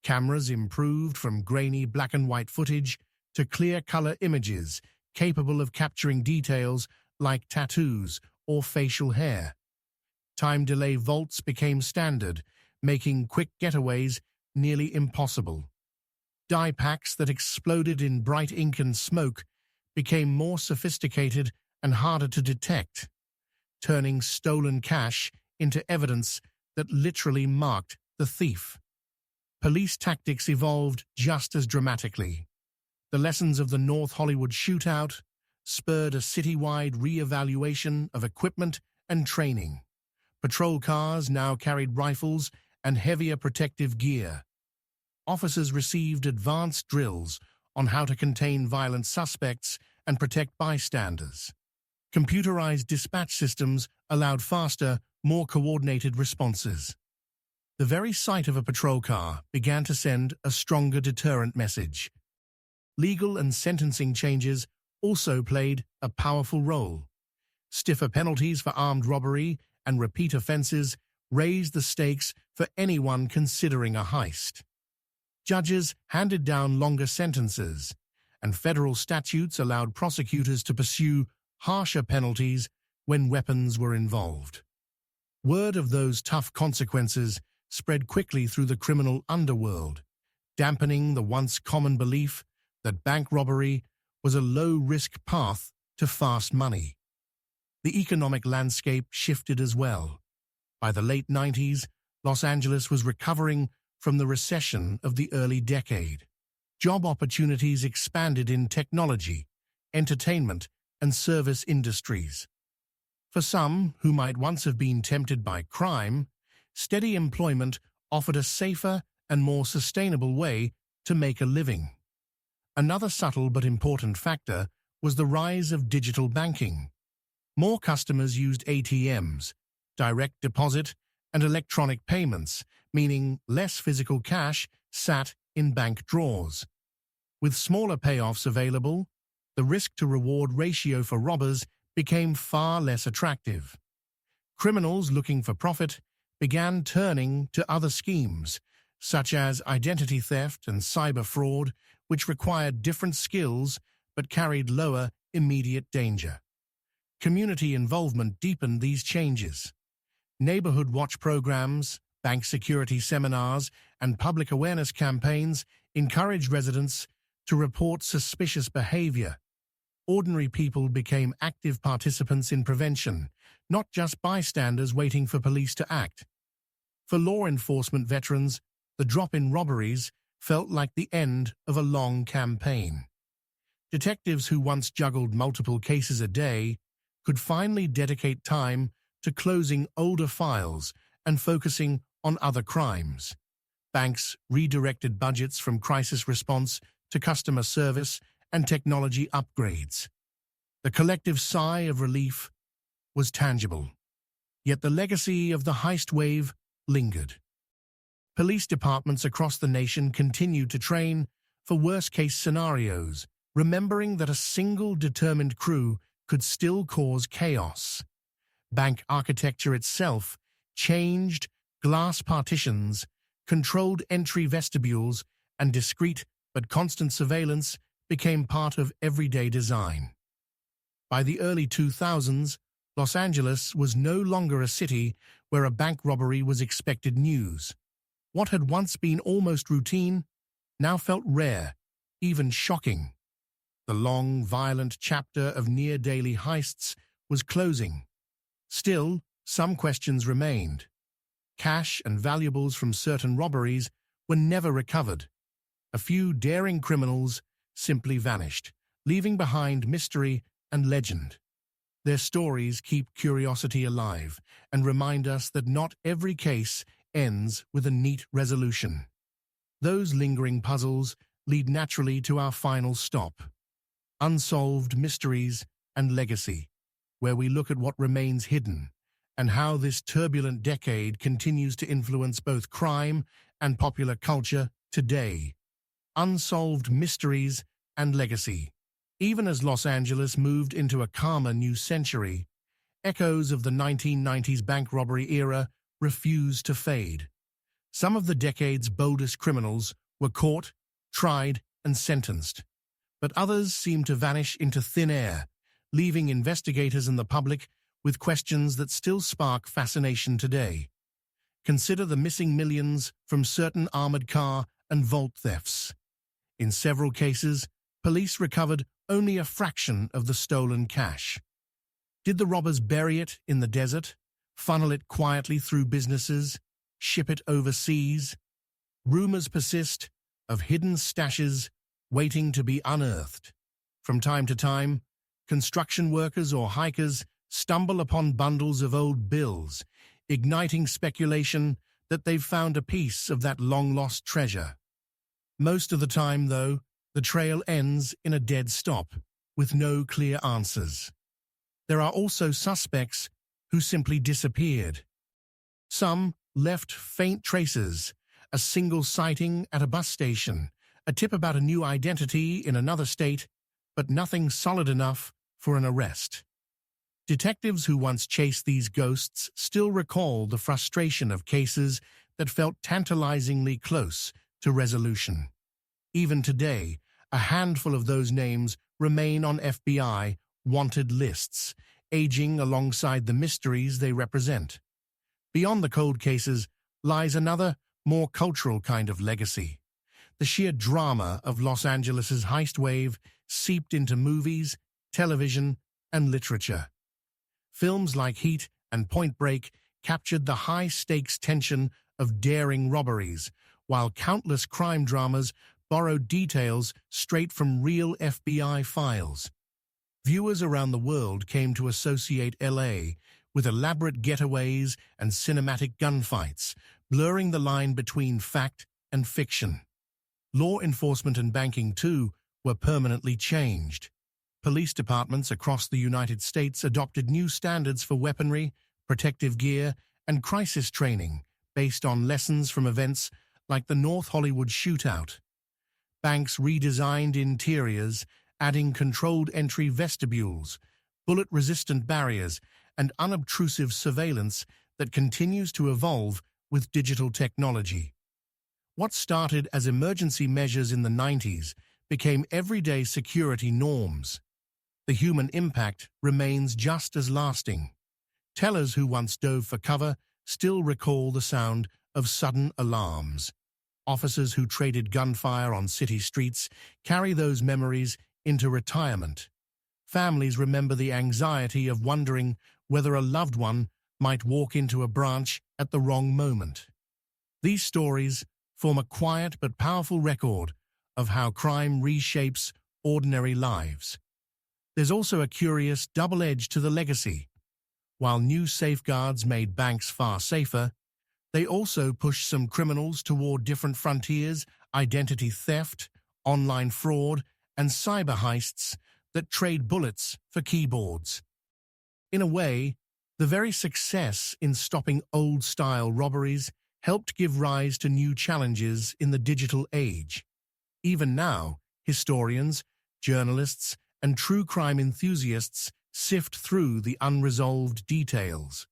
Cameras improved from grainy black and white footage to clear-color images capable of capturing details like tattoos or facial hair. Time delay vaults became standard, making quick getaways nearly impossible. Die packs that exploded in bright ink and smoke became more sophisticated and harder to detect, turning stolen cash into evidence that literally marked the thief. Police tactics evolved just as dramatically. The lessons of the North Hollywood shootout spurred a citywide re-evaluation of equipment and training. Patrol cars now carried rifles and heavier protective gear. Officers received advanced drills on how to contain violent suspects and protect bystanders. Computerized dispatch systems allowed faster, more coordinated responses. The very sight of a patrol car began to send a stronger deterrent message. Legal and sentencing changes also played a powerful role. Stiffer penalties for armed robbery and repeat offenses raised the stakes for anyone considering a heist. Judges handed down longer sentences, and federal statutes allowed prosecutors to pursue harsher penalties when weapons were involved. Word of those tough consequences spread quickly through the criminal underworld, dampening the once common belief that bank robbery was a low-risk path to fast money. The economic landscape shifted as well. By the late 90s, Los Angeles was recovering from the recession of the early decade. Job opportunities expanded in technology, entertainment, and service industries. For some who might once have been tempted by crime, steady employment offered a safer and more sustainable way to make a living. Another subtle but important factor was the rise of digital banking. More customers used ATMs, direct deposit, and electronic payments, meaning less physical cash sat in bank drawers. With smaller payoffs available, the risk-to-reward ratio for robbers became far less attractive. Criminals looking for profit began turning to other schemes, such as identity theft and cyber fraud, which required different skills but carried lower immediate danger. Community involvement deepened these changes. Neighborhood watch programs, bank security seminars, and public awareness campaigns encouraged residents to report suspicious behavior. Ordinary people became active participants in prevention, not just bystanders waiting for police to act. For law enforcement veterans, the drop in robberies felt like the end of a long campaign. Detectives who once juggled multiple cases a day could finally dedicate time to closing older files and focusing on other crimes. Banks redirected budgets from crisis response to customer service and technology upgrades. The collective sigh of relief was tangible, yet the legacy of the heist wave lingered. Police departments across the nation continued to train for worst-case scenarios, remembering that a single determined crew could still cause chaos. Bank architecture itself changed. Glass partitions, controlled entry vestibules, and discreet but constant surveillance became part of everyday design. By the early 2000s, Los Angeles was no longer a city where a bank robbery was expected news. What had once been almost routine now felt rare, even shocking. The long, violent chapter of near-daily heists was closing. Still, some questions remained. Cash and valuables from certain robberies were never recovered. A few daring criminals simply vanished, leaving behind mystery and legend. Their stories keep curiosity alive and remind us that not every case ends with a neat resolution. Those lingering puzzles lead naturally to our final stop: unsolved mysteries and legacy, where we look at what remains hidden and how this turbulent decade continues to influence both crime and popular culture today. Unsolved mysteries and legacy. Even as Los Angeles moved into a calmer new century, echoes of the 1990s bank robbery era refused to fade. Some of the decade's boldest criminals were caught, tried, and sentenced, but others seemed to vanish into thin air, leaving investigators and the public with questions that still spark fascination today. Consider the missing millions from certain armored car and vault thefts. In several cases, police recovered only a fraction of the stolen cash. Did the robbers bury it in the desert, funnel it quietly through businesses, ship it overseas? Rumors persist of hidden stashes waiting to be unearthed. From time to time, construction workers or hikers stumble upon bundles of old bills, igniting speculation that they've found a piece of that long-lost treasure. Most of the time, though, the trail ends in a dead stop, with no clear answers. There are also suspects who simply disappeared. Some left faint traces: a single sighting at a bus station, a tip about a new identity in another state, but nothing solid enough for an arrest. Detectives who once chased these ghosts still recall the frustration of cases that felt tantalizingly close to resolution. Even today, a handful of those names remain on FBI wanted lists, aging alongside the mysteries they represent. Beyond the cold cases lies another, more cultural kind of legacy. The sheer drama of Los Angeles's heist wave seeped into movies, television, and literature. Films like Heat and Point Break captured the high-stakes tension of daring robberies, while countless crime dramas borrowed details straight from real FBI files. Viewers around the world came to associate LA with elaborate getaways and cinematic gunfights, blurring the line between fact and fiction. Law enforcement and banking, too, were permanently changed. Police departments across the United States adopted new standards for weaponry, protective gear, and crisis training based on lessons from events like the North Hollywood shootout. Banks redesigned interiors, adding controlled entry vestibules, bullet-resistant barriers, and unobtrusive surveillance that continues to evolve with digital technology. What started as emergency measures in the 90s became everyday security norms. The human impact remains just as lasting. Tellers who once dove for cover still recall the sound of sudden alarms. Officers who traded gunfire on city streets carry those memories into retirement. Families remember the anxiety of wondering whether a loved one might walk into a branch at the wrong moment. These stories form a quiet but powerful record of how crime reshapes ordinary lives. There's also a curious double edge to the legacy. While new safeguards made banks far safer, they also pushed some criminals toward different frontiers: identity theft, online fraud, and cyber heists that trade bullets for keyboards. In a way, the very success in stopping old-style robberies helped give rise to new challenges in the digital age. Even now, historians, journalists, and true crime enthusiasts sift through the unresolved details.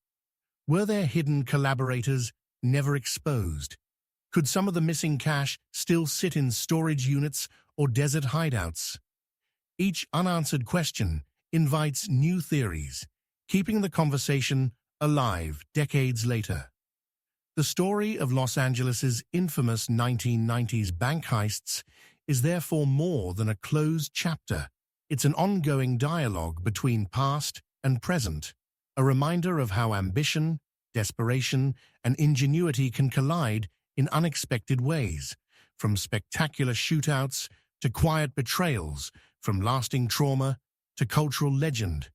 Were there hidden collaborators never exposed? Could some of the missing cash still sit in storage units or desert hideouts? Each unanswered question invites new theories, keeping the conversation alive decades later. The story of Los Angeles's infamous 1990s bank heists is therefore more than a closed chapter. It's an ongoing dialogue between past and present, a reminder of how ambition, desperation, and ingenuity can collide in unexpected ways, from spectacular shootouts to quiet betrayals, from lasting trauma to cultural legend.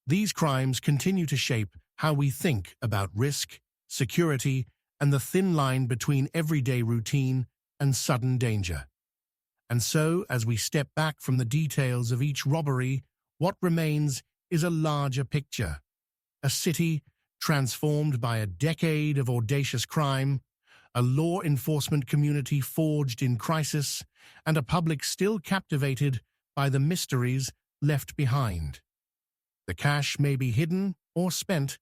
These crimes continue to shape how we think about risk, security, and the thin line between everyday routine and sudden danger. And so, as we step back from the details of each robbery, what remains is a larger picture. A city transformed by a decade of audacious crime, a law enforcement community forged in crisis, and a public still captivated by the mysteries left behind. The cash may be hidden or spent,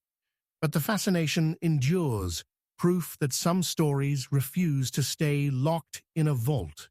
but the fascination endures, proof that some stories refuse to stay locked in a vault.